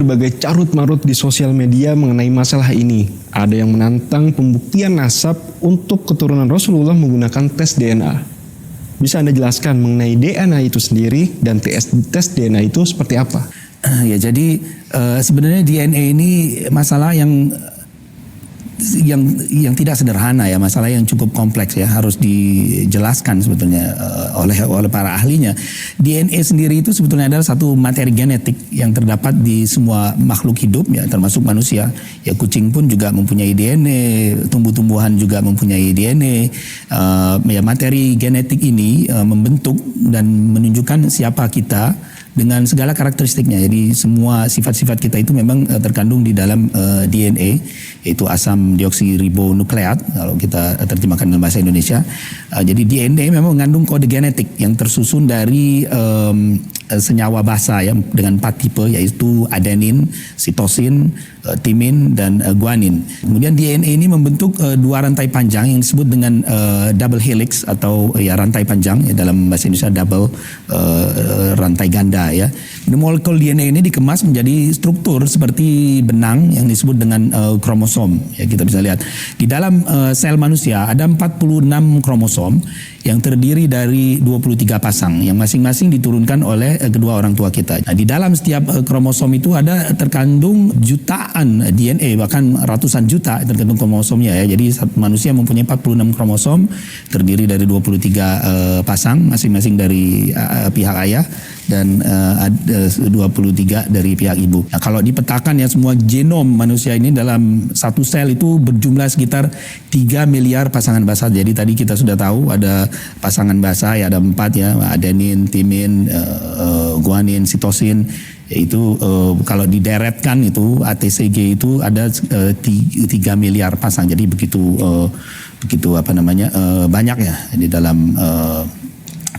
Berbagai carut-marut di sosial media mengenai masalah ini. Ada yang menantang pembuktian nasab untuk keturunan Rasulullah menggunakan tes DNA. Bisa Anda jelaskan mengenai DNA itu sendiri dan tes DNA itu seperti apa? Ya, jadi sebenarnya DNA ini masalah yang tidak sederhana ya, masalah yang cukup kompleks ya, harus dijelaskan sebetulnya oleh para ahlinya. DNA sendiri itu sebetulnya adalah satu materi genetik yang terdapat di semua makhluk hidup ya, termasuk manusia. Ya, kucing pun juga mempunyai DNA, tumbuh-tumbuhan juga mempunyai DNA. Ya, materi genetik ini membentuk dan menunjukkan siapa kita dengan segala karakteristiknya. Jadi semua sifat-sifat kita itu memang terkandung di dalam DNA, yaitu asam deoksiribonukleat kalau kita terjemahkan dalam bahasa Indonesia. Jadi DNA memang mengandung kode genetik yang tersusun dari senyawa basa ya, dengan 4 tipe, yaitu adenin, sitosin, timin, dan guanin. Kemudian DNA ini membentuk 2 rantai panjang yang disebut dengan double helix atau ya rantai panjang ya, dalam bahasa Indonesia double rantai ganda ya. Molekul DNA ini dikemas menjadi struktur seperti benang yang disebut dengan kromosom ya. Kita bisa lihat di dalam sel manusia ada 46 kromosom yang terdiri dari 23 pasang yang masing-masing diturunkan oleh kedua orang tua kita. Nah, di dalam setiap kromosom itu ada terkandung jutaan DNA, bahkan ratusan juta tergantung kromosomnya ya. Jadi manusia mempunyai 46 kromosom terdiri dari 23 pasang masing-masing dari pihak ayah dan 23 dari pihak ibu. Nah, kalau dipetakan ya, semua genom manusia ini dalam satu sel itu berjumlah sekitar 3 miliar pasangan basa. Jadi tadi kita sudah tahu ada pasangan basa ya, ada 4 ya, adenin, timin, guanin, sitosin. Yaitu kalau dideretkan itu ATCG itu ada 3 miliar pasang. Jadi begitu banyak ya di dalam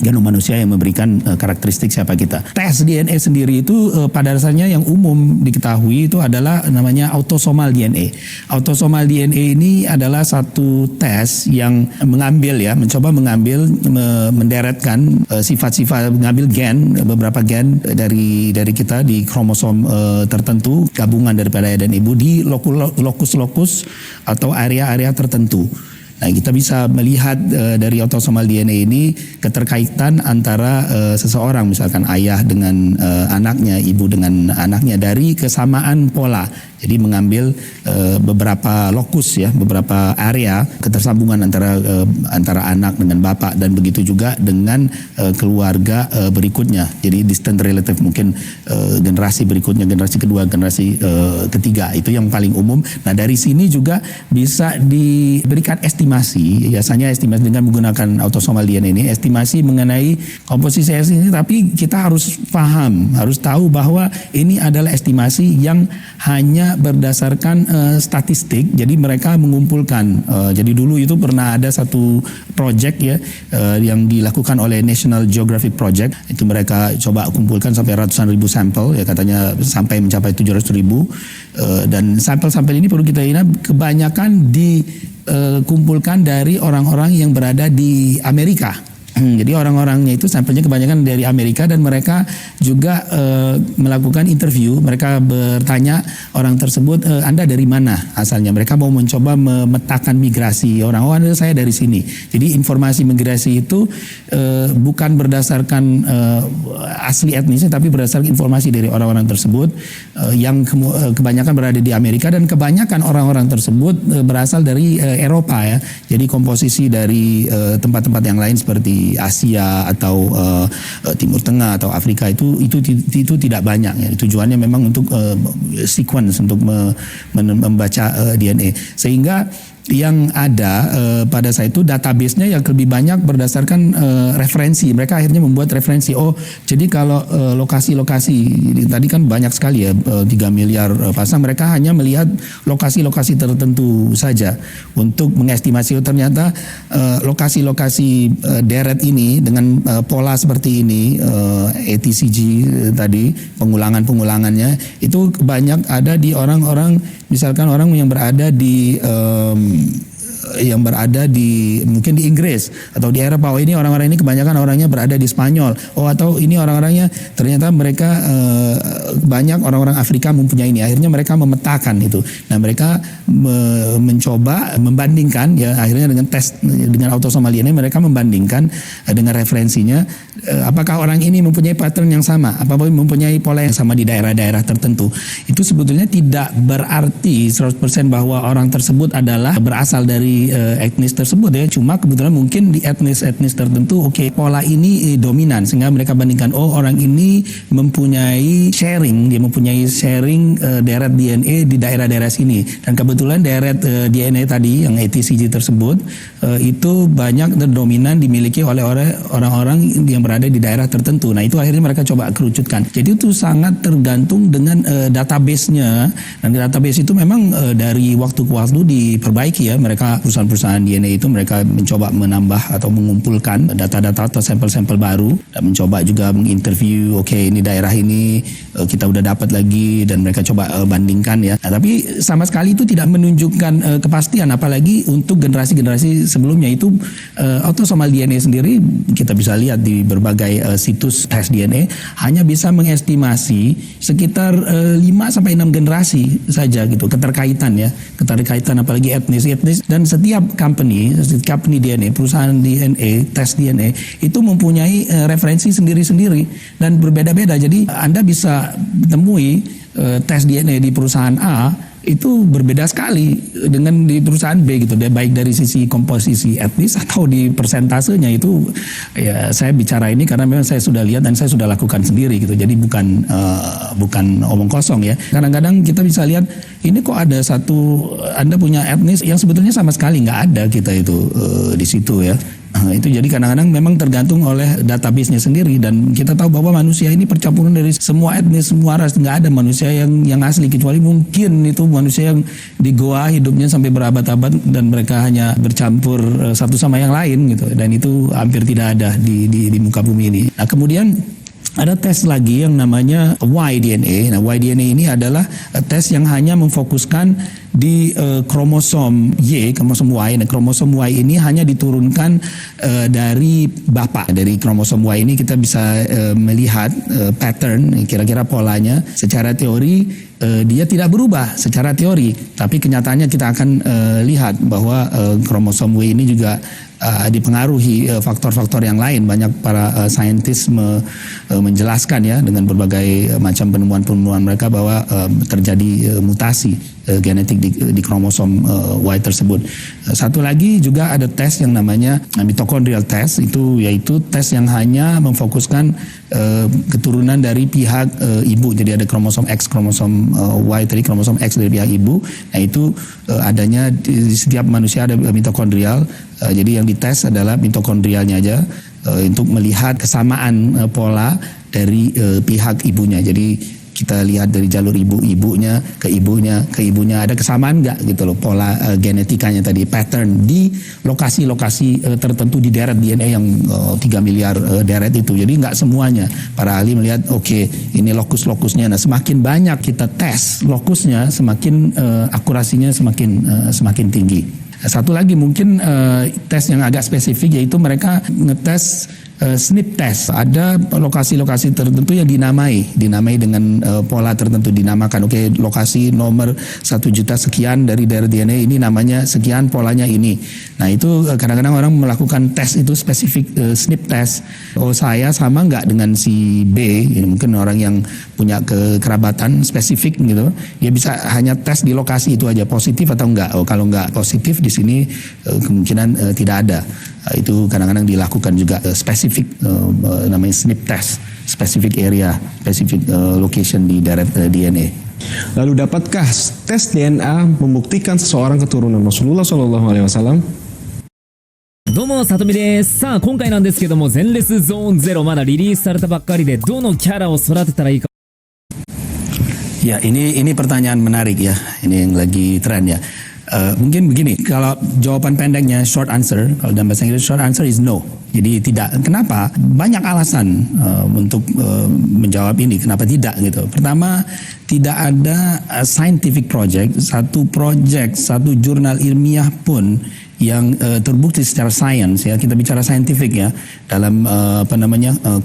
genom manusia yang memberikan karakteristik siapa kita. Tes DNA sendiri itu pada dasarnya yang umum diketahui itu adalah namanya autosomal DNA. Autosomal DNA ini adalah satu tes yang mencoba mengambil, menderetkan sifat-sifat, mengambil gen, beberapa gen dari kita di kromosom tertentu, gabungan daripada ayah dan ibu di lokus-lokus atau area-area tertentu. Nah, kita bisa melihat dari autosomal DNA ini keterkaitan antara seseorang, misalkan ayah dengan anaknya, ibu dengan anaknya, dari kesamaan pola. Jadi mengambil beberapa lokus ya, beberapa area ketersambungan antara anak dengan bapak, dan begitu juga dengan keluarga berikutnya. Jadi distant relative, mungkin generasi berikutnya, generasi kedua, generasi ketiga, itu yang paling umum. Nah, dari sini juga bisa diberikan estimasi, biasanya estimasi dengan menggunakan autosomal DNA ini, estimasi mengenai komposisi ini. Tapi kita harus paham, harus tahu bahwa ini adalah estimasi yang hanya berdasarkan statistik. Jadi mereka mengumpulkan. Jadi dulu itu pernah ada satu project ya yang dilakukan oleh National Geographic Project. Itu mereka coba kumpulkan sampai ratusan ribu sampel ya, katanya sampai mencapai 700.000. Dan sampel-sampel ini perlu kita ingat kebanyakan dikumpulkan dari orang-orang yang berada di Amerika. Jadi orang-orangnya itu sampelnya kebanyakan dari Amerika, dan mereka juga melakukan interview. Mereka bertanya orang tersebut, Anda dari mana asalnya? Mereka mau mencoba memetakan migrasi orang. Oh, Anda, saya dari sini. Jadi informasi migrasi itu bukan berdasarkan asli etnisnya, tapi berdasarkan informasi dari orang-orang tersebut yang kebanyakan berada di Amerika, dan kebanyakan orang-orang tersebut berasal dari Eropa ya. Jadi komposisi dari tempat-tempat yang lain seperti Asia atau Timur Tengah atau Afrika itu tidak banyak ya. Tujuannya memang untuk sequence, untuk membaca DNA, sehingga yang ada pada saat itu database-nya yang lebih banyak berdasarkan referensi. Mereka akhirnya membuat referensi. Oh, jadi kalau lokasi-lokasi tadi kan banyak sekali ya, 3 miliar pasang. Mereka hanya melihat lokasi-lokasi tertentu saja untuk mengestimasi. Ternyata lokasi-lokasi deret ini dengan pola seperti ini, ATCG tadi, pengulangannya itu banyak ada di orang-orang, misalkan orang yang berada di yang berada di mungkin di Inggris atau di Eropa, oh ini orang-orang ini kebanyakan orangnya berada di Spanyol, oh atau ini orang-orangnya ternyata mereka banyak orang-orang Afrika mempunyai ini. Akhirnya mereka memetakan itu. Nah mereka mencoba membandingkan ya, akhirnya dengan tes dengan autosomal DNA mereka membandingkan dengan referensinya apakah orang ini mempunyai pattern yang sama, apakah mempunyai pola yang sama di daerah-daerah tertentu. Itu sebetulnya tidak berarti 100% bahwa orang tersebut adalah berasal dari etnis tersebut ya, cuma kebetulan mungkin di etnis tertentu pola ini dominan sehingga mereka bandingkan, oh orang ini mempunyai sharing deret DNA di daerah-daerah sini, dan kebetulan deret DNA tadi yang ATCG tersebut itu banyak dan dominan dimiliki oleh orang-orang yang berada di daerah tertentu. Nah itu akhirnya mereka coba kerucutkan. Jadi itu sangat tergantung dengan database-nya, dan database itu memang dari waktu ke waktu diperbaiki ya. Mereka perusahaan-perusahaan DNA itu mereka mencoba menambah atau mengumpulkan data-data atau sampel-sampel baru dan mencoba juga menginterview, ini daerah ini kita udah dapat lagi, dan mereka coba bandingkan ya. Nah, tapi sama sekali itu tidak menunjukkan kepastian, apalagi untuk generasi-generasi sebelumnya. Itu autosomal DNA sendiri kita bisa lihat di berbagai situs tes DNA hanya bisa mengestimasi sekitar 5-6 generasi saja gitu keterkaitan apalagi etnis, dan setiap company DNA, perusahaan DNA, tes DNA itu mempunyai referensi sendiri-sendiri dan berbeda-beda. Jadi Anda bisa temui tes DNA di perusahaan A itu berbeda sekali dengan di perusahaan B gitu, baik dari sisi komposisi etnis atau di persentasenya. Itu ya saya bicara ini karena memang saya sudah lihat dan saya sudah lakukan sendiri gitu, jadi bukan omong kosong ya. Kadang-kadang kita bisa lihat ini kok ada Anda punya etnis yang sebetulnya sama sekali nggak ada kita itu di situ ya. Nah, itu jadi kadang-kadang memang tergantung oleh database-nya sendiri, dan kita tahu bahwa manusia ini percampuran dari semua etnis, semua ras. Nggak ada manusia yang asli, kecuali mungkin itu manusia yang di goa hidupnya sampai berabad-abad dan mereka hanya bercampur satu sama yang lain gitu, dan itu hampir tidak ada di muka bumi ini. Nah kemudian ada tes lagi yang namanya Y-DNA. Nah Y-DNA ini adalah tes yang hanya memfokuskan di kromosom Y, kromosom Y. Nah kromosom Y ini hanya diturunkan dari bapak. Dari kromosom Y ini kita bisa melihat pattern, kira-kira polanya. Secara teori dia tidak berubah secara teori, tapi kenyataannya kita akan lihat bahwa kromosom Y ini juga dipengaruhi faktor-faktor yang lain. Banyak para saintis menjelaskan ya dengan berbagai macam penemuan-penemuan mereka bahwa terjadi mutasi genetik di kromosom Y tersebut. Satu lagi juga ada tes yang namanya mitochondrial test, yaitu tes yang hanya memfokuskan keturunan dari pihak ibu. Jadi ada kromosom X, kromosom Y tadi, kromosom X dari pihak ibu. Nah itu adanya di setiap manusia ada mitokondrial. Jadi yang dites adalah mitokondrialnya aja untuk melihat kesamaan pola dari pihak ibunya. Jadi kita lihat dari jalur ibunya ke ibunya ada kesamaan nggak gitu loh pola genetikanya tadi, pattern di lokasi-lokasi tertentu di deret DNA yang 3 miliar deret itu. Jadi nggak semuanya. Para ahli melihat ini lokus-lokusnya. Nah semakin banyak kita tes lokusnya, semakin akurasinya semakin tinggi. Satu lagi mungkin tes yang agak spesifik, yaitu mereka ngetes SNP test. Ada lokasi-lokasi tertentu yang dinamai dengan pola tertentu, dinamakan lokasi nomor 1 juta sekian dari daerah DNA ini namanya sekian, polanya ini. Nah itu kadang-kadang orang melakukan tes itu spesifik SNP test. Oh saya sama nggak dengan si B, ini mungkin orang yang punya kekerabatan spesifik gitu, dia bisa hanya tes di lokasi itu aja, positif atau enggak. Oh kalau enggak positif di sini kemungkinan tidak ada. Itu kadang-kadang dilakukan juga spesifik, namanya SNP test, specific area, specific location di deret DNA. Lalu dapatkah tes DNA membuktikan seseorang keturunan Rasulullah SAW? どうも、さとみです。さあ、今回なんですけども、前列ゾーン0まだリリースされたばっかりで、どのキャラを育てたらいいか。 Ya, ini pertanyaan menarik ya. Ini yang lagi tren ya. Mungkin begini, kalau jawaban pendeknya short answer, kalau dalam bahasa Inggris short answer is no. Jadi tidak. Kenapa? Banyak alasan untuk menjawab ini. Kenapa tidak gitu? Pertama, tidak ada scientific project, satu jurnal ilmiah pun yang terbukti secara sains ya, kita bicara scientific ya, dalam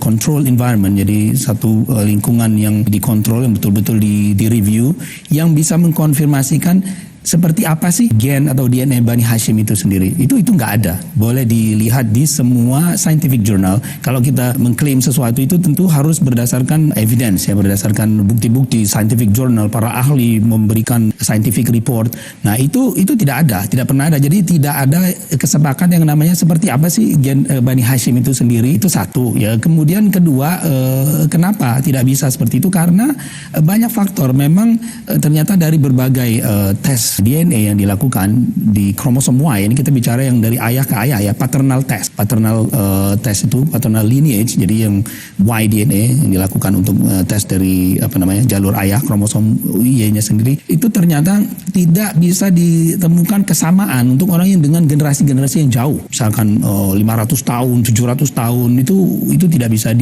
control environment, jadi satu lingkungan yang dikontrol, yang betul-betul di review, yang bisa mengkonfirmasikan seperti apa sih gen atau DNA Bani Hashim itu sendiri. Itu nggak ada. Boleh dilihat di semua scientific journal. Kalau kita mengklaim sesuatu itu tentu harus berdasarkan evidence ya, berdasarkan bukti-bukti, scientific journal, para ahli memberikan scientific report. Nah, itu tidak ada, tidak pernah ada. Jadi tidak ada kesepakatan yang namanya seperti apa sih gen Bani Hashim itu sendiri. Itu satu ya. Kemudian kedua, kenapa tidak bisa seperti itu? Karena banyak faktor. Memang ternyata dari berbagai tes DNA yang dilakukan di kromosom Y, ini kita bicara yang dari ayah ke ayah ya, paternal test test itu paternal lineage, jadi yang Y DNA yang dilakukan untuk tes dari jalur ayah kromosom Y-nya sendiri, itu ternyata tidak bisa ditemukan kesamaan untuk orang yang dengan generasi-generasi yang jauh, misalkan 500 tahun, 700 tahun, itu tidak bisa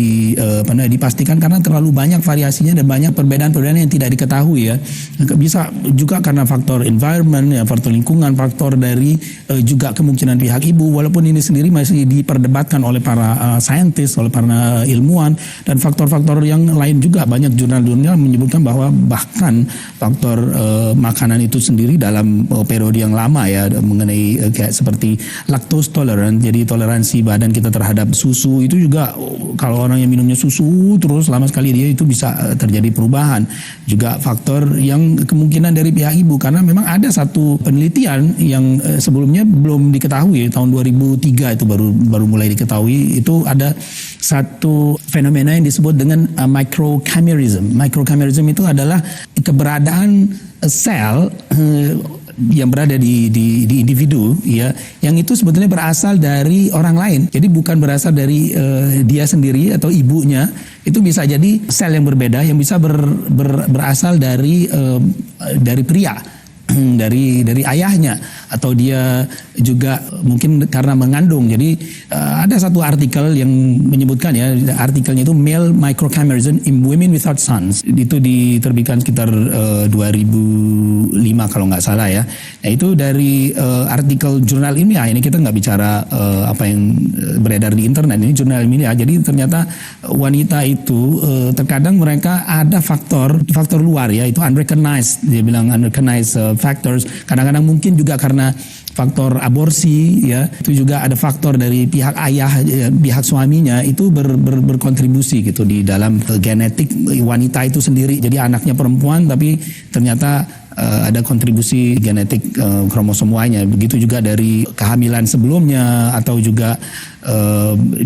dipastikan karena terlalu banyak variasinya dan banyak perbedaan-perbedaan yang tidak diketahui ya. Bisa juga karena faktor environment ya, faktor lingkungan, faktor dari juga kemungkinan pihak ibu, walaupun ini sendiri masih diperdebatkan oleh para saintis, oleh para ilmuwan, dan faktor-faktor yang lain juga. Banyak jurnal-jurnal menyebutkan bahwa bahkan faktor makanan itu sendiri dalam periode yang lama ya, mengenai kayak seperti lactose tolerant, jadi toleransi badan kita terhadap susu itu juga, kalau orang yang minumnya susu terus lama sekali dia itu bisa terjadi perubahan. Juga faktor yang kemungkinan dari pihak ibu, karena memang ada satu penelitian yang sebelumnya belum diketahui, tahun 2003 itu baru mulai diketahui. Itu ada satu fenomena yang disebut dengan microchimerism. Microchimerism itu adalah keberadaan sel yang berada di individu ya, yang itu sebetulnya berasal dari orang lain. Jadi bukan berasal dari dia sendiri atau ibunya. Itu bisa jadi sel yang berbeda yang bisa berasal dari pria, dari ayahnya, atau dia juga mungkin karena mengandung. Jadi ada satu artikel yang menyebutkan ya, artikelnya itu Male Microchimerism in Women Without Sons. Itu diterbitkan sekitar 2005 kalau nggak salah ya. Nah, itu dari artikel jurnal ilmiah. Ini kita nggak bicara apa yang beredar di internet, ini jurnal ilmiah. Jadi ternyata wanita itu terkadang mereka ada faktor luar ya, itu unrecognized, dia bilang unrecognized factors. Kadang-kadang mungkin juga karena faktor aborsi ya, itu juga ada faktor dari pihak ayah, pihak suaminya itu berkontribusi gitu di dalam genetik wanita itu sendiri. Jadi anaknya perempuan tapi ternyata ada kontribusi genetik kromosom Y-nya. Begitu juga dari kehamilan sebelumnya, atau juga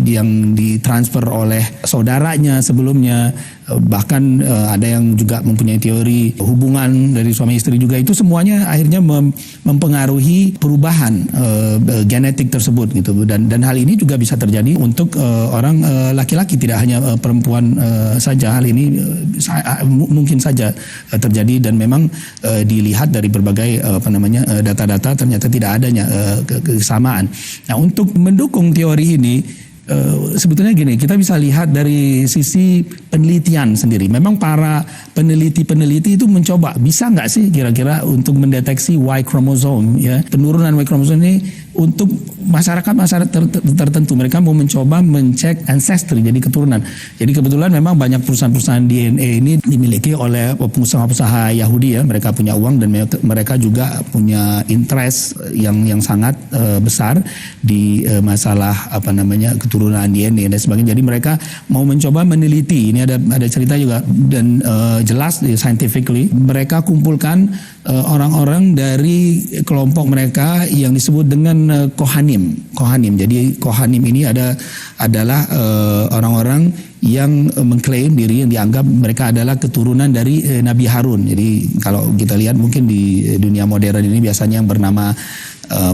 yang ditransfer oleh saudaranya sebelumnya. Bahkan ada yang juga mempunyai teori hubungan dari suami istri juga. Itu semuanya akhirnya mempengaruhi perubahan genetik tersebut gitu. Dan hal ini juga bisa terjadi untuk orang laki-laki, tidak hanya perempuan saja. Hal ini mungkin saja terjadi, dan memang dilihat dari berbagai data-data ternyata tidak adanya kesamaan. Nah, untuk mendukung teori ini, sebetulnya gini, kita bisa lihat dari sisi penelitian sendiri. Memang para peneliti itu mencoba, bisa nggak sih kira-kira untuk mendeteksi Y chromosome ya, penurunan Y chromosome ini untuk masyarakat tertentu. Mereka mau mencoba mencek ancestry, jadi keturunan. Jadi kebetulan memang banyak perusahaan-perusahaan DNA ini dimiliki oleh pengusaha-pengusaha Yahudi ya. Mereka punya uang dan mereka juga punya interest yang sangat besar di masalah keturunan DNA dan sebagainya. Jadi mereka mau mencoba meneliti. Ini ada cerita juga, dan jelas scientifically mereka kumpulkan orang-orang dari kelompok mereka yang disebut dengan Kohanim. Jadi Kohanim ini adalah orang-orang yang mengklaim diri, yang dianggap mereka adalah keturunan dari Nabi Harun. Jadi kalau kita lihat mungkin di dunia modern ini biasanya yang bernama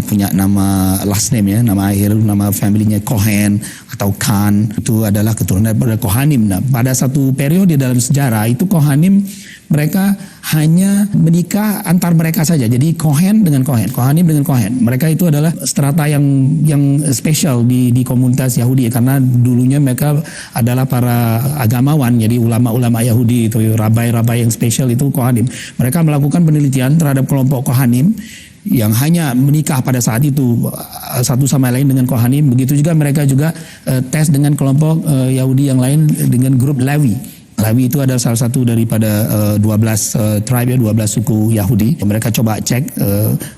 punya nama last name ya, nama akhir, nama familynya Cohen atau Khan, itu adalah keturunan dari Kohanim. Nah, pada satu periode dalam sejarah itu Kohanim mereka hanya menikah antar mereka saja. Jadi Cohen dengan Cohen, Kohanim dengan Cohen. Mereka itu adalah strata yang spesial di komunitas Yahudi, karena dulunya mereka adalah para agamawan, jadi ulama-ulama Yahudi itu, rabai-rabai yang spesial itu Kohanim. Mereka melakukan penelitian terhadap kelompok Kohanim yang hanya menikah pada saat itu satu sama lain dengan Kohanim. Begitu juga mereka juga tes dengan kelompok Yahudi yang lain dengan grup Lewi. Lewi itu adalah salah satu daripada 12 tribe, 12 suku Yahudi. Mereka coba cek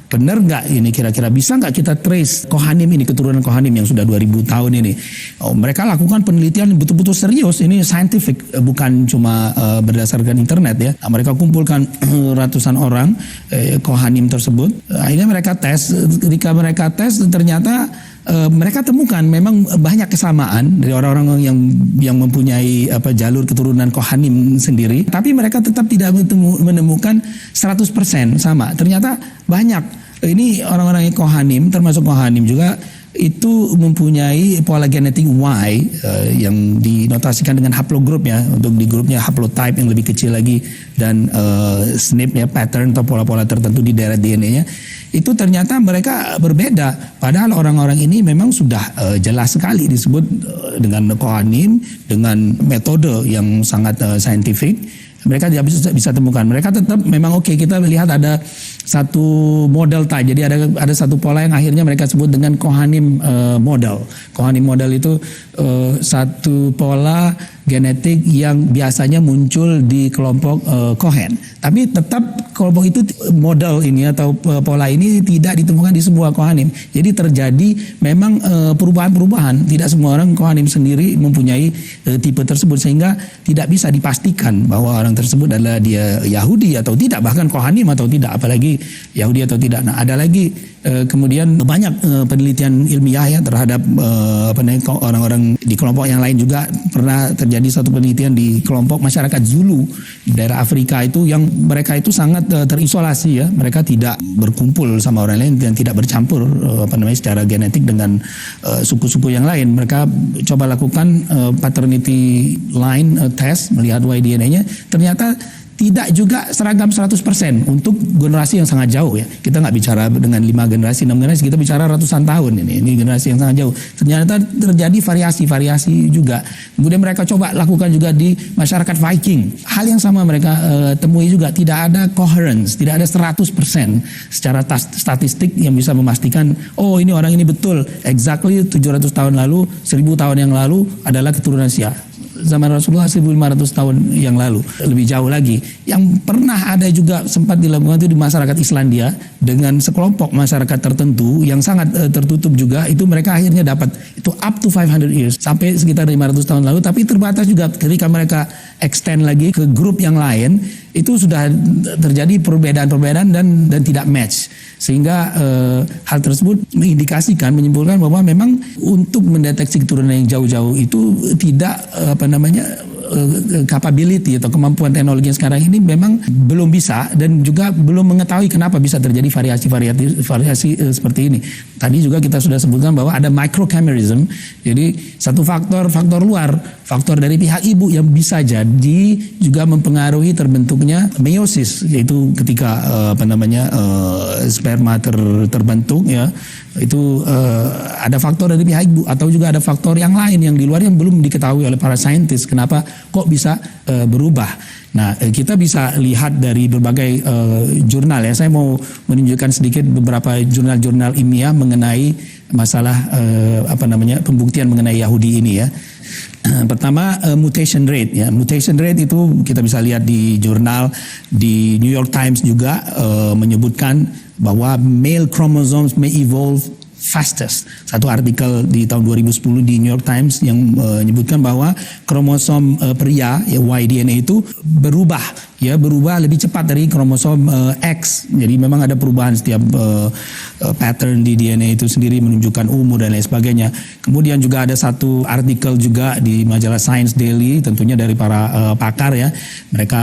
benar nggak ini, kira-kira bisa nggak kita trace Kohanim ini, keturunan Kohanim yang sudah 2000 tahun ini. Mereka lakukan penelitian betul-betul serius, ini scientific, bukan cuma berdasarkan internet ya. Mereka kumpulkan ratusan orang Kohanim tersebut. Akhirnya mereka tes. Ketika mereka tes ternyata mereka temukan memang banyak kesamaan dari orang-orang yang mempunyai jalur keturunan Kohanim sendiri, tapi mereka tetap tidak menemukan 100% sama. Ternyata banyak. Ini orang-orang Kohanim, termasuk Kohanim juga, itu mempunyai pola genetik Y yang dinotasikan dengan haplogroup ya. Untuk di grupnya haplotype yang lebih kecil lagi, dan SNP ya, pattern atau pola-pola tertentu di daerah DNA-nya. Itu ternyata mereka berbeda. Padahal orang-orang ini memang sudah jelas sekali disebut dengan Kohanim, dengan metode yang sangat scientific. Mereka tidak bisa temukan. Mereka tetap memang oke, kita lihat ada satu model type. Jadi ada satu pola yang akhirnya mereka sebut dengan Kohanim model. Kohanim model itu satu pola genetik yang biasanya muncul di kelompok Kohen. Tapi tetap kelompok itu model ini atau pola ini tidak ditemukan di semua Kohanim. Jadi terjadi memang perubahan-perubahan. Tidak semua orang Kohanim sendiri mempunyai tipe tersebut, sehingga tidak bisa dipastikan bahwa orang tersebut adalah dia Yahudi atau tidak, bahkan Kohanim atau tidak, apalagi Yahudi atau tidak. Nah, ada lagi kemudian banyak penelitian ilmiah ya terhadap orang-orang di kelompok yang lain juga. Pernah terjadi satu penelitian di kelompok masyarakat Zulu di daerah Afrika itu, yang mereka itu sangat terisolasi ya. Mereka tidak berkumpul sama orang lain dan tidak bercampur secara genetik dengan suku-suku yang lain. Mereka coba lakukan paternity line test, melihat Y-DNA-nya. Ternyata tidak juga seragam 100% untuk generasi yang sangat jauh ya. Kita nggak bicara dengan 5 generasi, 6 generasi, kita bicara ratusan tahun ini generasi yang sangat jauh. Ternyata terjadi variasi-variasi juga. Kemudian mereka coba lakukan juga di masyarakat Viking. Hal yang sama mereka temui juga, tidak ada coherence, tidak ada 100% secara statistik yang bisa memastikan, oh ini orang ini betul, exactly 700 tahun lalu, 1000 tahun yang lalu adalah keturunan Sia. Zaman Rasulullah 1500 tahun yang lalu, lebih jauh lagi. Yang pernah ada juga sempat dilakukan itu di masyarakat Islandia dengan sekelompok masyarakat tertentu yang sangat tertutup juga. Itu mereka akhirnya dapat itu up to 500 years, sampai sekitar 500 tahun lalu. Tapi terbatas juga ketika mereka extend lagi ke grup yang lain, itu sudah terjadi perbedaan-perbedaan dan tidak match. Sehingga hal tersebut mengindikasikan, menyimpulkan bahwa memang untuk mendeteksi keturunan yang jauh-jauh itu tidak capability atau kemampuan teknologi yang sekarang ini memang belum bisa, dan juga belum mengetahui kenapa bisa terjadi variasi seperti ini. Tadi juga kita sudah sebutkan bahwa ada microchimerism, jadi satu faktor luar, faktor dari pihak ibu yang bisa jadi juga mempengaruhi terbentuknya meiosis, yaitu ketika sperma terbentuk ya. Itu ada faktor dari pihak ibu, atau juga ada faktor yang lain yang di luar yang belum diketahui oleh para saintis kenapa kok bisa berubah. Nah, kita bisa lihat dari berbagai jurnal ya. Saya mau menunjukkan sedikit beberapa jurnal-jurnal ilmiah mengenai masalah pembuktian mengenai Yahudi ini ya. Pertama, mutation rate ya. Mutation rate itu kita bisa lihat di jurnal, di New York Times juga menyebutkan bahwa male chromosomes may evolve fastest. Satu artikel di tahun 2010 di New York Times yang menyebutkan bahwa kromosom pria ya, Y-DNA itu berubah lebih cepat dari kromosom X. Jadi memang ada perubahan setiap pattern di DNA itu sendiri, menunjukkan umur dan lain sebagainya. Kemudian juga ada satu artikel juga di majalah Science Daily, tentunya dari para pakar ya. Mereka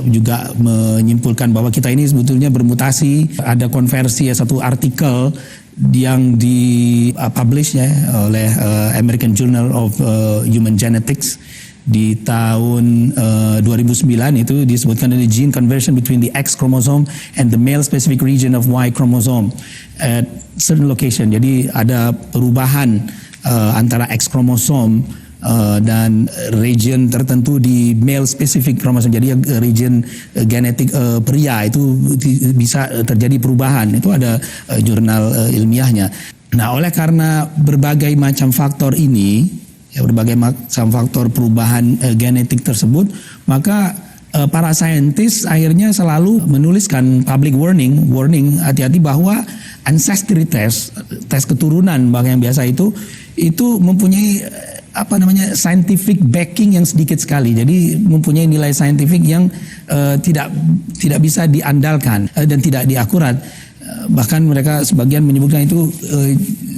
juga menyimpulkan bahwa kita ini sebetulnya bermutasi. Ada konversi ya, satu artikel yang di-publish ya oleh American Journal of Human Genetics di tahun 2009. Itu disebutkan ada gene conversion between the X chromosome and the male specific region of Y chromosome at certain location. Jadi ada perubahan antara X chromosome dan region tertentu di male specific chromosome. Jadi region genetik pria itu bisa terjadi perubahan. Itu ada jurnal ilmiahnya. Nah, oleh karena berbagai macam faktor ini, ya, berbagai macam faktor perubahan genetik tersebut, maka para saintis akhirnya selalu menuliskan public warning hati-hati bahwa ancestry test keturunan bahkan yang biasa itu mempunyai scientific backing yang sedikit sekali. Jadi mempunyai nilai saintifik yang tidak bisa diandalkan dan tidak diakurat. Bahkan mereka sebagian menyebutkan itu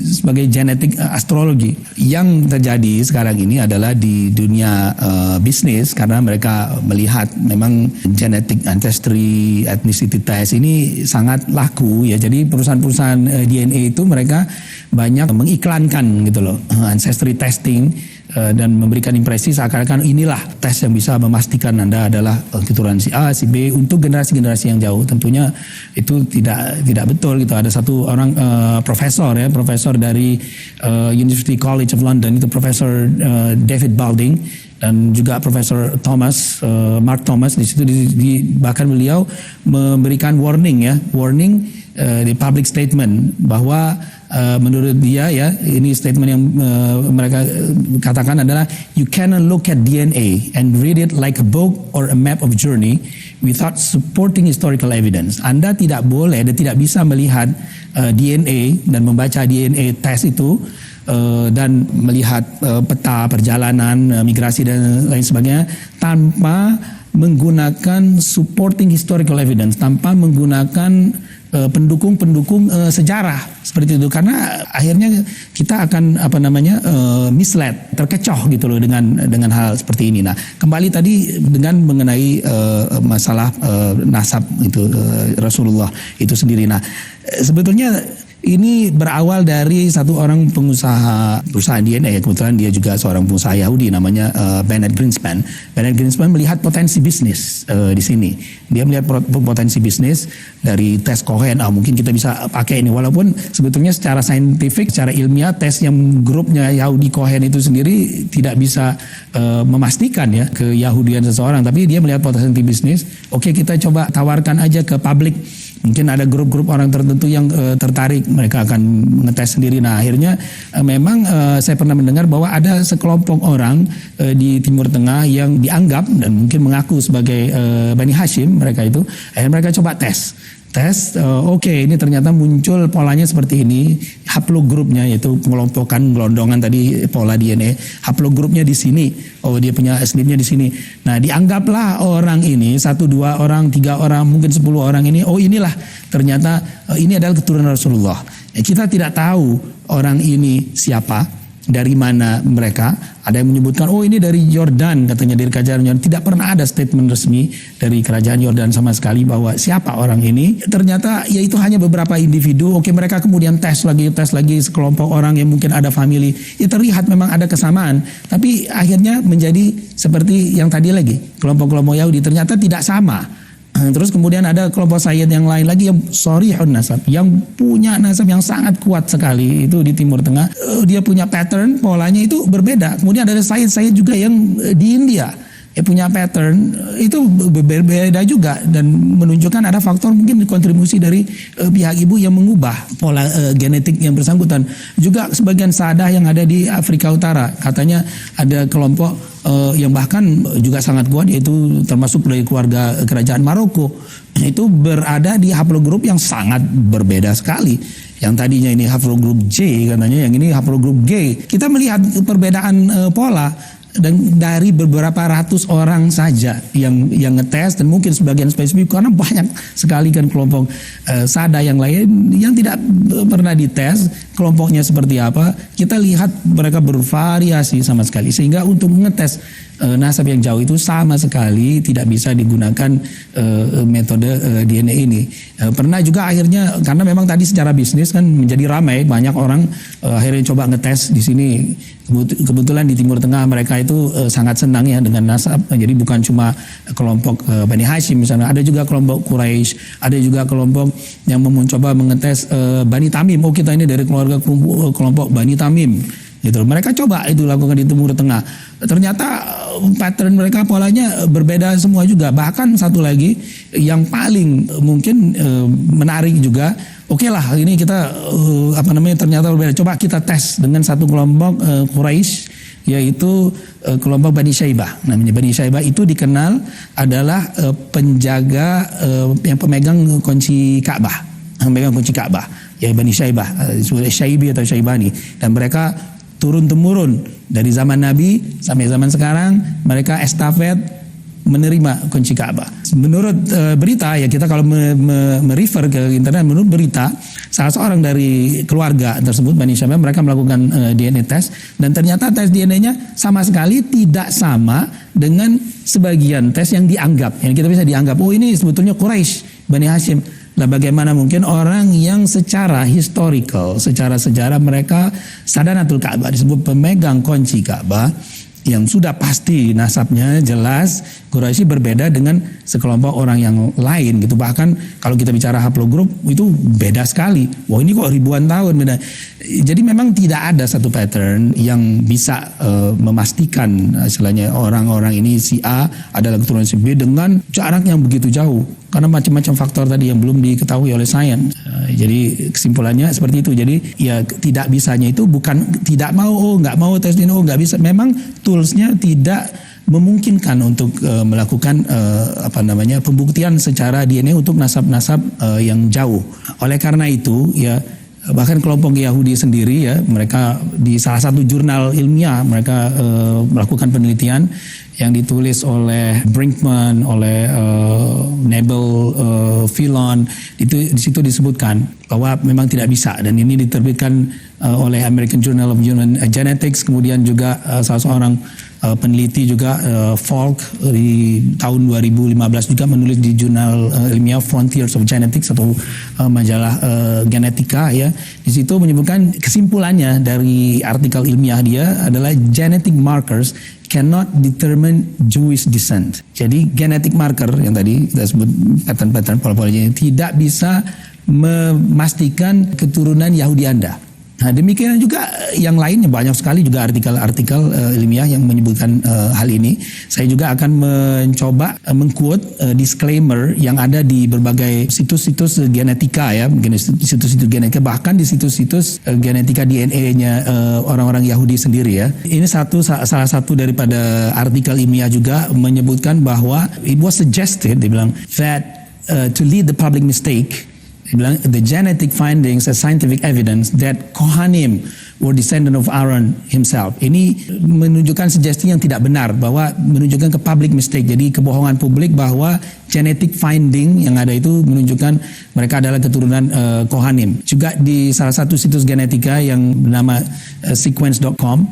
sebagai genetik astrologi. Yang terjadi sekarang ini adalah di dunia bisnis, karena mereka melihat memang genetic ancestry ethnicity test ini sangat laku ya. Jadi perusahaan-perusahaan DNA itu mereka banyak mengiklankan gitu loh ancestry testing dan memberikan impresi seakan-akan inilah tes yang bisa memastikan Anda adalah keturunan si A, si B untuk generasi-generasi yang jauh. Tentunya itu tidak betul gitu. Ada satu orang profesor dari University College of London, itu Profesor David Balding, dan juga Profesor Mark Thomas di situ bahkan beliau memberikan warning di public statement bahwa menurut dia ya, ini statement yang mereka katakan adalah you cannot look at DNA and read it like a book or a map of journey without supporting historical evidence. Anda tidak boleh dan tidak bisa melihat DNA dan membaca DNA test itu dan melihat peta perjalanan migrasi dan lain sebagainya tanpa menggunakan supporting historical evidence, tanpa menggunakan pendukung sejarah seperti itu, karena akhirnya kita akan misled, terkecoh gitu loh dengan hal seperti ini. Nah, kembali tadi dengan mengenai masalah nasab itu Rasulullah itu sendiri. Nah, sebetulnya ini berawal dari satu orang pengusaha perusahaan DNA, kebetulan dia juga seorang pengusaha Yahudi namanya Bennett Greenspan. Bennett Greenspan melihat potensi bisnis di sini. Dia melihat potensi bisnis dari tes Cohen. Mungkin kita bisa pakai ini, walaupun sebetulnya secara saintifik, secara ilmiah tes yang grupnya Yahudi Cohen itu sendiri tidak bisa memastikan ya keyahudian seseorang. Tapi dia melihat potensi bisnis. Oke, kita coba tawarkan aja ke publik. Mungkin ada grup-grup orang tertentu yang tertarik, mereka akan ngetes sendiri. Nah, akhirnya memang saya pernah mendengar bahwa ada sekelompok orang di Timur Tengah yang dianggap dan mungkin mengaku sebagai Bani Hashim, mereka itu. Akhirnya mereka coba tes, oke, ini ternyata muncul polanya seperti ini, haplogrupnya yaitu pengelompokan gelondongan tadi pola DNA, haplogrupnya di sini, dia punya SNP-nya di sini. Nah, dianggaplah orang ini 1, 2 orang, 3 orang, mungkin 10 orang ini, inilah ternyata ini adalah keturunan Rasulullah. Kita tidak tahu orang ini siapa, dari mana mereka. Ada yang menyebutkan ini dari Yordan, katanya dari kerajaan Yordan. Tidak pernah ada statement resmi dari kerajaan Yordan sama sekali bahwa siapa orang ini. Ternyata ya itu hanya beberapa individu. Oke, mereka kemudian tes lagi sekelompok orang yang mungkin ada family. Ya terlihat memang ada kesamaan, tapi akhirnya menjadi seperti yang tadi lagi, kelompok-kelompok Yahudi ternyata tidak sama. Terus kemudian ada kelompok Sayyid yang lain lagi yang sorihun nasab, yang punya nasab yang sangat kuat sekali itu di Timur Tengah. Dia punya pattern, polanya itu berbeda. Kemudian ada Sayyid juga yang di India, punya pattern itu berbeda juga, dan menunjukkan ada faktor mungkin kontribusi dari pihak ibu yang mengubah pola genetik yang bersangkutan. Juga sebagian Sadah yang ada di Afrika Utara, katanya ada kelompok yang bahkan juga sangat kuat, yaitu termasuk dari keluarga kerajaan Maroko, itu berada di haplogrup yang sangat berbeda sekali. Yang tadinya ini haplogrup J katanya, yang ini haplogrup G. Kita melihat perbedaan pola dan dari beberapa ratus orang saja yang ngetes, dan mungkin sebagian spesifik karena banyak sekali kan kelompok Sada yang lain yang tidak pernah dites kelompoknya seperti apa. Kita lihat mereka bervariasi sama sekali, sehingga untuk ngetes nasab yang jauh itu sama sekali tidak bisa digunakan metode DNA ini. Pernah juga akhirnya, karena memang tadi secara bisnis kan menjadi ramai, banyak orang akhirnya coba ngetes di sini. Kebetulan di Timur Tengah mereka itu sangat senang ya dengan nasab. Jadi bukan cuma kelompok Bani Hashim misalnya, ada juga kelompok Quraisy, ada juga kelompok yang mencoba mengetes Bani Tamim. Kita ini dari keluarga kelompok Bani Tamim. gitu. Mereka coba itu lakukan di Timur Tengah. Ternyata pattern mereka polanya berbeda semua juga. Bahkan satu lagi yang paling mungkin menarik juga. Oke lah, ini kita ternyata berbeda. Coba kita tes dengan satu kelompok Quraisy, yaitu kelompok Bani Syaibah. Namanya Bani Syaibah itu dikenal adalah penjaga yang pemegang kunci Ka'bah. Pemegang kunci Ka'bah, ya Bani Syaibah, Syaibi atau Syaibani. Dan mereka turun temurun dari zaman Nabi sampai zaman sekarang, mereka estafet menerima kunci Ka'bah. Menurut berita, ya kita kalau merefer ke internet, menurut berita salah seorang dari keluarga tersebut Bani Syaibah, mereka melakukan DNA test, dan ternyata tes DNA-nya sama sekali tidak sama dengan sebagian tes yang dianggap, yang kita bisa dianggap, oh ini sebetulnya Quraisy, Bani Hashim. Nah, bagaimana mungkin orang yang secara historical, secara sejarah mereka Sadanatul Ka'bah, disebut pemegang kunci Ka'bah, yang sudah pasti nasabnya jelas Quraisy, berbeda dengan sekelompok orang yang lain gitu. Bahkan kalau kita bicara haplogroup itu beda sekali. Wah, ini kok ribuan tahun beda. Jadi memang tidak ada satu pattern yang bisa memastikan istilahnya orang-orang ini si A adalah keturunan si B dengan jarak yang begitu jauh. Karena macam-macam faktor tadi yang belum diketahui oleh sains. Jadi kesimpulannya seperti itu. Jadi ya tidak bisanya itu bukan tidak mau, nggak mau tes DNA, nggak bisa. Memang toolsnya tidak memungkinkan untuk melakukan pembuktian secara DNA untuk nasab-nasab yang jauh. Oleh karena itu ya bahkan kelompok Yahudi sendiri ya, mereka di salah satu jurnal ilmiah mereka melakukan penelitian yang ditulis oleh Brinkman, oleh Nebel, Philon. Itu di situ disebutkan bahwa memang tidak bisa, dan ini diterbitkan oleh American Journal of Human Genetics. Kemudian juga salah seorang peneliti juga Falk di tahun 2015 juga menulis di jurnal ilmiah Frontiers of Genetics atau majalah genetika ya. Di situ menyebutkan kesimpulannya dari artikel ilmiah dia adalah genetic markers cannot determine Jewish descent. Jadi genetic marker yang tadi kita sebut pattern-pattern pola-polanya tidak bisa memastikan keturunan Yahudi Anda. Nah, demikian juga yang lainnya, banyak sekali juga artikel-artikel ilmiah yang menyebutkan hal ini. Saya juga akan mencoba mengquote disclaimer yang ada di berbagai situs-situs genetika ya, situs-situs genetika, bahkan di situs-situs genetika DNA-nya orang-orang Yahudi sendiri ya. Ini salah satu daripada artikel ilmiah juga menyebutkan bahwa it was suggested, dia bilang, that to lead the public mistake, the genetic findings as scientific evidence that Kohanim were descendant of Aaron himself. Ini menunjukkan sugesti yang tidak benar, bahwa menunjukkan ke public mistake, jadi kebohongan publik bahwa genetic finding yang ada itu menunjukkan mereka adalah keturunan Kohanim. Juga di salah satu situs genetika yang bernama sequence.com,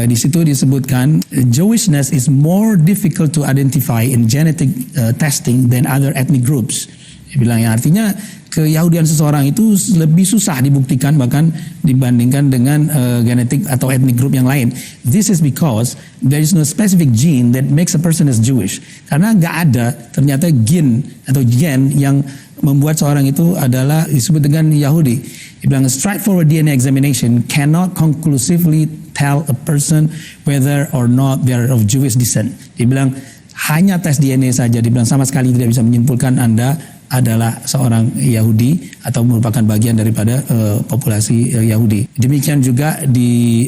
di situ disebutkan Jewishness is more difficult to identify in genetic testing than other ethnic groups. Dia bilang, yang artinya keyahudian seseorang itu lebih susah dibuktikan bahkan dibandingkan dengan genetik atau ethnic group yang lain. This is because there is no specific gene that makes a person as Jewish. Karena nggak ada ternyata gen atau gen yang membuat seorang itu adalah disebut dengan Yahudi. Dia bilang, straightforward DNA examination cannot conclusively tell a person whether or not they are of Jewish descent. Dia bilang, hanya tes DNA saja, dibilang sama sekali tidak bisa menyimpulkan Anda adalah seorang Yahudi atau merupakan bagian daripada populasi Yahudi. Demikian juga di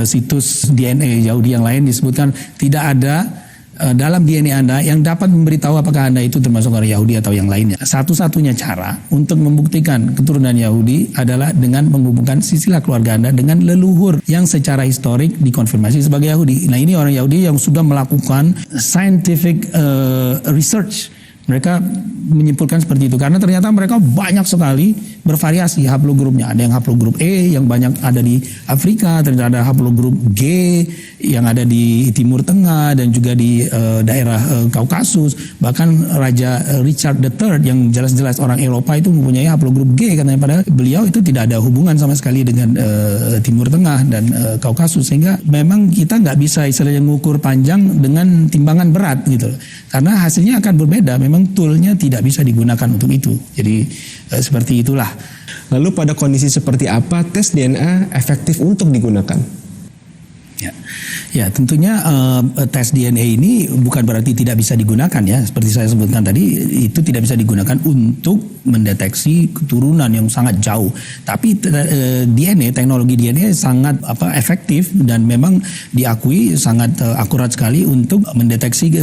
situs DNA Yahudi yang lain disebutkan tidak ada dalam DNA Anda yang dapat memberitahu apakah Anda itu termasuk orang Yahudi atau yang lainnya. Satu-satunya cara untuk membuktikan keturunan Yahudi adalah dengan menghubungkan silsilah keluarga Anda dengan leluhur yang secara historik dikonfirmasi sebagai Yahudi. Nah, ini orang Yahudi yang sudah melakukan scientific research. Mereka menyimpulkan seperti itu karena ternyata mereka banyak sekali bervariasi haplogrupnya. Ada yang haplogrup E yang banyak ada di Afrika, ternyata ada haplogrup G yang ada di Timur Tengah dan juga di daerah Kaukasus. Bahkan Raja Richard III yang jelas-jelas orang Eropa itu mempunyai haplogrup G, katanya, padahal beliau itu tidak ada hubungan sama sekali dengan Timur Tengah dan Kaukasus, sehingga memang kita nggak bisa istilahnya mengukur panjang dengan timbangan berat gitu, karena hasilnya akan berbeda. Memang toolnya tidak tidak bisa digunakan untuk itu. Jadi seperti itulah. Lalu pada kondisi seperti apa tes DNA efektif untuk digunakan? Ya tentunya tes DNA ini bukan berarti tidak bisa digunakan ya. Seperti saya sebutkan tadi, itu tidak bisa digunakan untuk mendeteksi keturunan yang sangat jauh. Tapi DNA, teknologi DNA sangat efektif dan memang diakui sangat akurat sekali untuk mendeteksi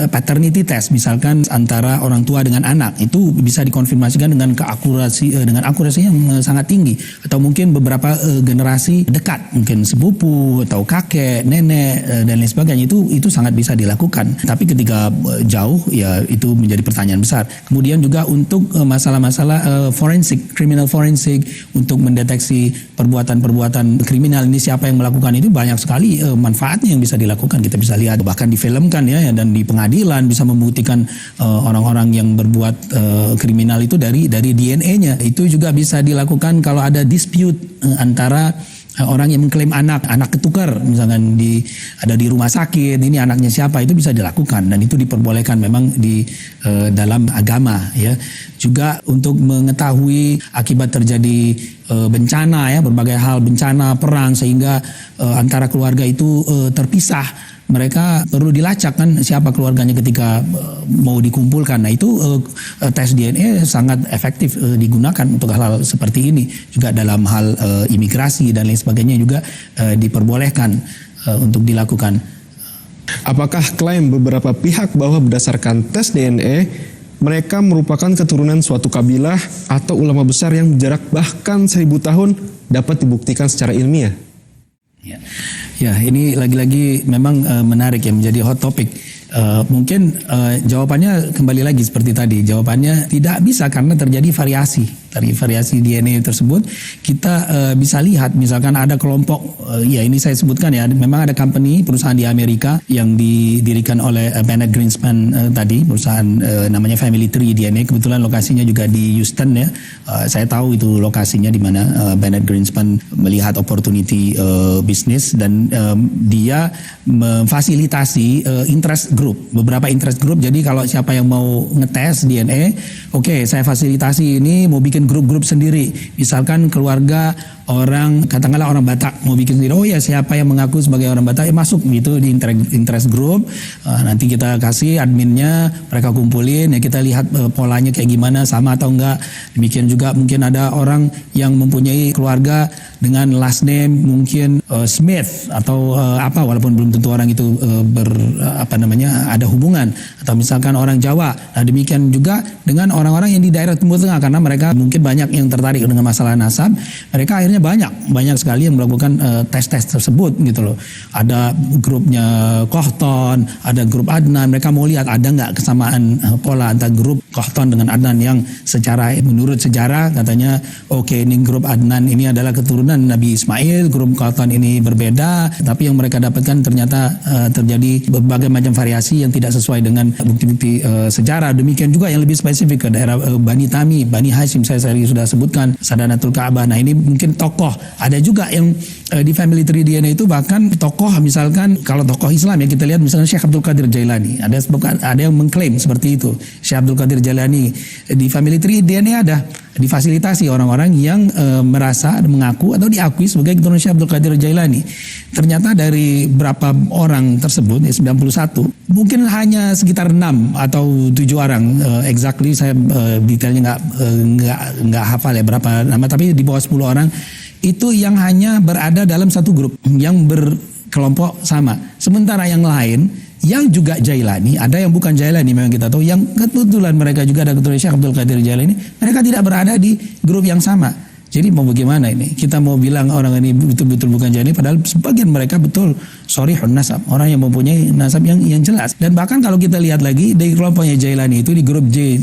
paternity test, misalkan antara orang tua dengan anak. Itu bisa dikonfirmasikan dengan akurasi yang sangat tinggi, atau mungkin beberapa generasi dekat, mungkin sepupu atau kakek, nenek dan lain sebagainya, itu sangat bisa dilakukan. Tapi ketika jauh ya itu menjadi pertanyaan besar. Kemudian juga untuk masalah-masalah forensik, criminal forensik, untuk mendeteksi perbuatan-perbuatan kriminal ini siapa yang melakukan, itu banyak sekali manfaatnya yang bisa dilakukan. Kita bisa lihat bahkan difilmkan ya, dan di pengadilan bisa membuktikan orang-orang yang berbuat kriminal itu dari DNA-nya. Itu juga bisa dilakukan kalau ada dispute antara orang yang mengklaim anak ketukar, misalkan ada di rumah sakit, ini anaknya siapa, itu bisa dilakukan dan itu diperbolehkan memang di dalam agama ya. Juga untuk mengetahui akibat terjadi bencana ya, berbagai hal, bencana, perang, sehingga antara keluarga itu terpisah. Mereka perlu dilacak kan siapa keluarganya ketika mau dikumpulkan. Nah itu tes DNA sangat efektif digunakan untuk hal-hal seperti ini. Juga dalam hal imigrasi dan lain sebagainya juga diperbolehkan untuk dilakukan. Apakah klaim beberapa pihak bahwa berdasarkan tes DNA mereka merupakan keturunan suatu kabilah atau ulama besar yang berjarak bahkan 1000 tahun dapat dibuktikan secara ilmiah? Ya, ini lagi-lagi memang menarik ya, menjadi hot topic. Mungkin jawabannya kembali lagi seperti tadi, jawabannya tidak bisa karena terjadi variasi. Dari variasi DNA tersebut kita bisa lihat, misalkan ada kelompok, ya ini saya sebutkan ya, memang ada company, perusahaan di Amerika yang didirikan oleh Bennett Greenspan tadi, perusahaan namanya Family Tree DNA, kebetulan lokasinya juga di Houston ya. Saya tahu itu lokasinya di mana Bennett Greenspan melihat opportunity bisnis, dan dia memfasilitasi interest group, beberapa interest group. Jadi kalau siapa yang mau ngetes DNA, oke, saya fasilitasi ini, mau bikin grup-grup sendiri. Misalkan keluarga orang, katakanlah orang Batak mau bikin sendiri. Oh ya, siapa yang mengaku sebagai orang Batak, masuk gitu di interest group. Nanti kita kasih adminnya, mereka kumpulin ya, kita lihat polanya kayak gimana, sama atau enggak. Demikian juga mungkin ada orang yang mempunyai keluarga dengan last name mungkin Smith atau walaupun belum tentu orang itu ada hubungan, atau misalkan orang Jawa. Nah demikian juga dengan orang-orang yang di daerah Timur Tengah, karena mereka mungkin banyak yang tertarik dengan masalah nasab. Mereka akhirnya banyak sekali yang melakukan tes-tes tersebut gitu loh. Ada grupnya Kohton, ada grup Adnan. Mereka mau lihat ada nggak kesamaan pola antara grup Kohton dengan Adnan yang secara menurut sejarah katanya oke, ini grup Adnan ini adalah keturunan Nabi Ismail, grup Kohton ini berbeda. Tapi yang mereka dapatkan ternyata terjadi berbagai macam variasi yang tidak sesuai dengan bukti-bukti sejarah. Demikian juga yang lebih spesifik ke daerah Bani Tami, Bani Hashim, saya sudah sebutkan, Sadanatul Ka'bah. Nah ini mungkin tokoh, ada juga yang di Family Tree DNA itu bahkan tokoh, misalkan kalau tokoh Islam ya kita lihat misalnya Syekh Abdul Qadir Jailani, ada yang mengklaim seperti itu. Syekh Abdul Qadir Jailani di Family Tree DNA ada, difasilitasi orang-orang yang merasa, mengaku atau diakui sebagai keturunan Syekh Abdul Qadir Jailani. Ternyata dari berapa orang tersebut, 91, mungkin hanya sekitar 6 atau 7 orang, exactly saya detailnya nggak hafal ya berapa nama, tapi di bawah 10 orang itu yang hanya berada dalam satu grup yang berkelompok sama. Sementara yang lain yang juga Jailani, ada yang bukan Jailani memang kita tahu, yang kebetulan mereka juga ada keturunan Syekh Abdul Qadir Jailani, mereka tidak berada di grup yang sama. Jadi mau bagaimana ini? Kita mau bilang orang ini betul-betul bukan Jailani, padahal sebagian mereka betul sorihun nasab, orang yang mempunyai nasab yang jelas. Dan bahkan kalau kita lihat lagi dari kelompoknya Jailani itu di grup J,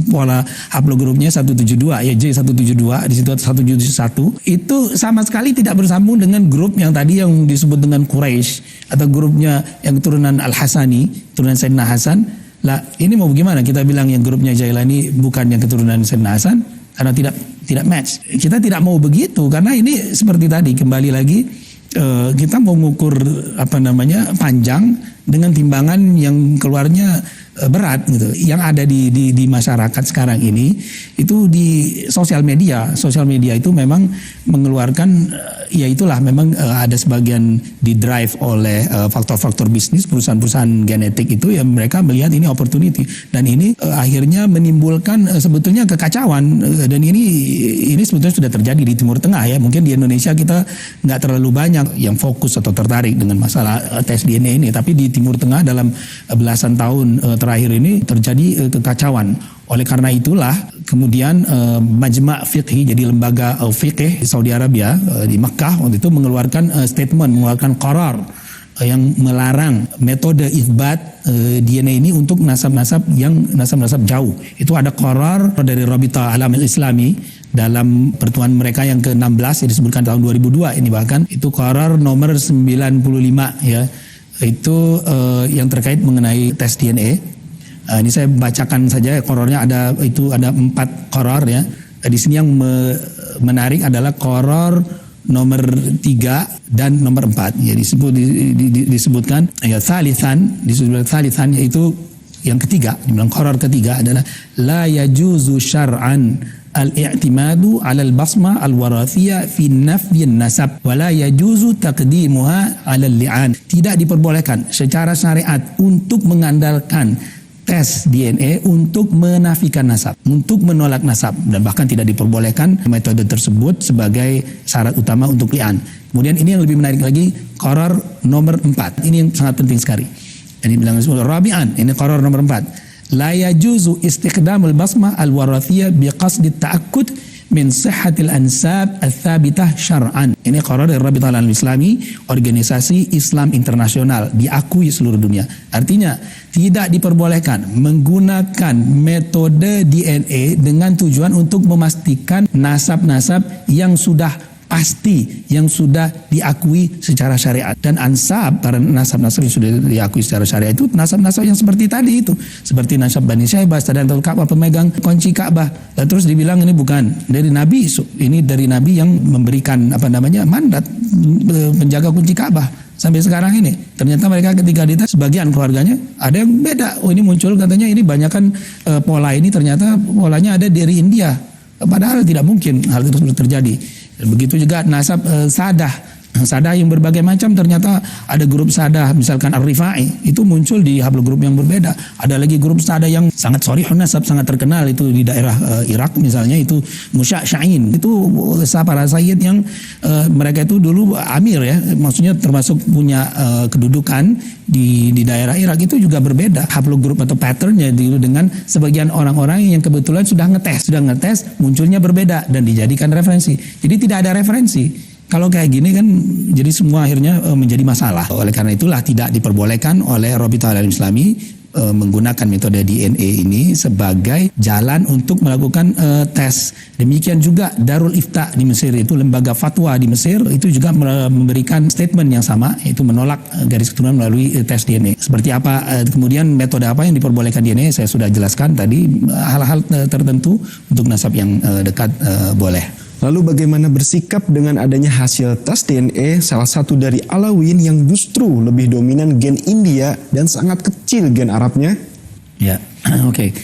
pola haplogrupnya 172 ya, J172, di situ 171, itu sama sekali tidak bersambung dengan grup yang tadi yang disebut dengan Quraisy atau grupnya yang keturunan Al-Hasani, keturunan Sayyidina Hasan. Lah ini mau bagaimana kita bilang yang grupnya Jailani bukan yang keturunan Sayyidina Hasan, karena tidak match. Kita tidak mau begitu, karena ini seperti tadi, kembali lagi kita mau mengukur panjang dengan timbangan yang keluarnya berat gitu. Yang ada di masyarakat sekarang ini itu di sosial media. Sosial media itu memang mengeluarkan ya itulah memang ada sebagian di drive oleh faktor-faktor bisnis perusahaan-perusahaan genetik itu, yang mereka melihat ini opportunity, dan ini akhirnya menimbulkan sebetulnya kekacauan, dan ini sebetulnya sudah terjadi di Timur Tengah ya. Mungkin di Indonesia kita nggak terlalu banyak yang fokus atau tertarik dengan masalah tes DNA ini, tapi di Timur Tengah dalam belasan tahun terakhir ini terjadi kekacauan. Oleh karena itulah kemudian Majma' Fiqhi, jadi lembaga fiqh di Saudi Arabia di Makkah waktu itu mengeluarkan statement, mengeluarkan qarar yang melarang metode isbat DNA ini untuk nasab-nasab jauh. Itu ada qarar dari Rabita Alam Islami dalam pertemuan mereka yang ke-16 yang disebutkan tahun 2002 ini, bahkan itu qarar nomor 95 ya. Itu yang terkait mengenai tes DNA. Ini saya bacakan saja qararnya, ada 4 qarar ya. Di sini yang menarik adalah qarar nomor 3 dan nomor 4 ya, disebutkan ya thalithan yaitu yang ketiga, dibilang qarar ketiga adalah la yajuzu syar'an al-i'timadu 'ala al-basma al-warathiyah fi nafyin nasab wa la yajuzu taqdimuha 'ala al-li'an. Tidak diperbolehkan secara syariat untuk mengandalkan tes DNA untuk menafikan nasab, untuk menolak nasab, dan bahkan tidak diperbolehkan metode tersebut sebagai syarat utama untuk li'an. Kemudian ini yang lebih menarik lagi, qarar nomor 4. Ini yang sangat penting sekali. Ini bilang rabi'an, ini qarar nomor 4. La yajuzu istiqdamul basma al-warathiyah biqasdi ta'akkud min sihhatil ansab al-thabitah syar'an. Ini qarar dari Rabita Alam Islami, organisasi Islam internasional, diakui seluruh dunia. Artinya tidak diperbolehkan menggunakan metode DNA dengan tujuan untuk memastikan nasab-nasab yang sudah pasti, yang sudah diakui secara syariat. Dan ansab, para nasab-nasab yang sudah diakui secara syariat itu nasab-nasab yang seperti tadi itu, seperti nasab Bani Syaibah, Sadanatul Ka'bah, pemegang kunci Ka'bah. Dan terus dibilang ini bukan dari Nabi, ini dari Nabi yang memberikan mandat menjaga kunci Ka'bah sampai sekarang ini. Ternyata mereka ketika dites, sebagian keluarganya ada yang beda. Oh, ini muncul katanya ini banyakan pola ini, ternyata polanya ada dari India. Padahal tidak mungkin hal itu terjadi. Begitu juga nasab sadah yang berbagai macam, ternyata ada grup sadah misalkan Ar-Rifai itu muncul di haplogrup yang berbeda. Ada lagi grup sadah yang sangat shorihun nasab, sangat terkenal itu di daerah Irak misalnya, itu Musya'in. Itu para sayyid yang mereka itu dulu amir ya, maksudnya termasuk punya kedudukan di daerah Irak, itu juga berbeda haplogrup atau patternnya dengan sebagian orang-orang yang kebetulan sudah ngetes munculnya berbeda dan dijadikan referensi. Jadi tidak ada referensi. Kalau kayak gini kan jadi semua akhirnya menjadi masalah. Oleh karena itulah tidak diperbolehkan oleh Rabita Alam Islami menggunakan metode DNA ini sebagai jalan untuk melakukan tes. Demikian juga Darul Ifta di Mesir, itu lembaga fatwa di Mesir, itu juga memberikan statement yang sama, yaitu menolak garis keturunan melalui tes DNA. Seperti apa kemudian metode apa yang diperbolehkan DNA, saya sudah jelaskan tadi. Hal-hal tertentu untuk nasab yang dekat boleh. Lalu bagaimana bersikap dengan adanya hasil tes DNA salah satu dari Alawin yang justru lebih dominan gen India dan sangat kecil gen Arabnya? Ya, oke.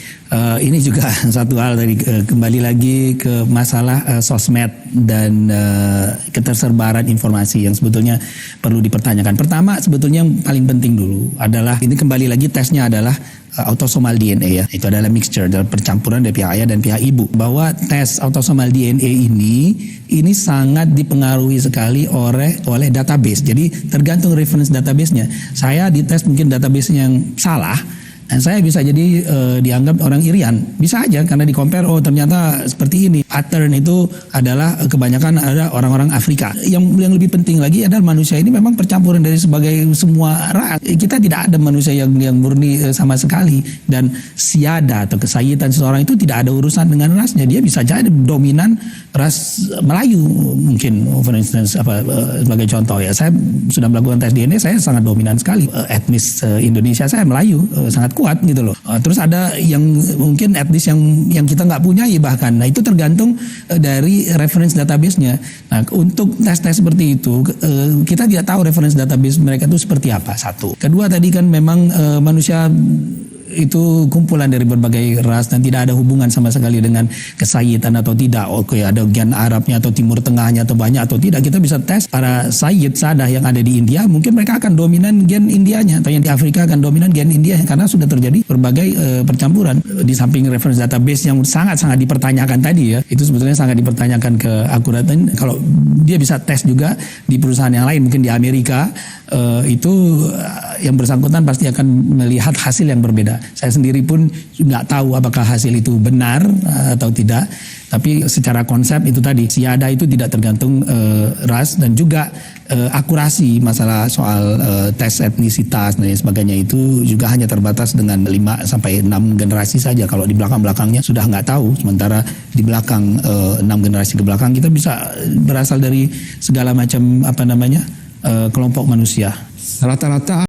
Ini juga satu hal dari kembali lagi ke masalah sosmed dan ketersebaran informasi yang sebetulnya perlu dipertanyakan. Pertama, sebetulnya yang paling penting dulu adalah, ini kembali lagi tesnya adalah autosomal DNA ya. Itu adalah mixture, adalah percampuran dari pihak ayah dan pihak ibu. Bahwa tes autosomal DNA ini sangat dipengaruhi sekali oleh database. Jadi tergantung reference database-nya. Saya dites mungkin database yang salah, dan saya bisa jadi dianggap orang Irian. Bisa aja karena di compare, oh ternyata seperti ini. Pattern itu adalah kebanyakan ada orang-orang Afrika. Yang lebih penting lagi adalah manusia ini memang percampuran dari sebagai semua ras. Kita tidak ada manusia yang murni sama sekali. Dan siada atau kesayitan seseorang itu tidak ada urusan dengan rasnya. Dia bisa jadi dominan ras Melayu mungkin, for instance, sebagai contoh ya. Saya sudah melakukan tes DNA, saya sangat dominan sekali. Etnis Indonesia saya Melayu, sangat kuat gitu loh. Terus ada yang mungkin etnis yang kita nggak punyai bahkan. Nah itu tergantung dari reference database-nya. Nah untuk tes-tes seperti itu kita tidak tahu reference database mereka itu seperti apa. Satu. Kedua tadi kan memang manusia itu kumpulan dari berbagai ras dan tidak ada hubungan sama sekali dengan kesayidan atau tidak. Oke, ada gen Arabnya atau Timur Tengahnya atau banyak atau tidak. Kita bisa tes para sayyid sadah yang ada di India, mungkin mereka akan dominan gen Indianya, atau yang di Afrika akan dominan gen India karena sudah terjadi berbagai percampuran. Di samping reference database yang sangat-sangat dipertanyakan tadi ya, itu sebetulnya sangat dipertanyakan keakuratan. Kalau dia bisa tes juga di perusahaan yang lain, mungkin di Amerika, itu yang bersangkutan pasti akan melihat hasil yang berbeda. Saya sendiri pun nggak tahu apakah hasil itu benar atau tidak. Tapi secara konsep itu tadi, siada itu tidak tergantung ras dan juga akurasi masalah soal tes etnisitas dan sebagainya itu juga hanya terbatas dengan 5 sampai 6 generasi saja. Kalau di belakang-belakangnya sudah nggak tahu. Sementara di belakang 6 generasi ke belakang kita bisa berasal dari segala macam kelompok manusia. Rata-rata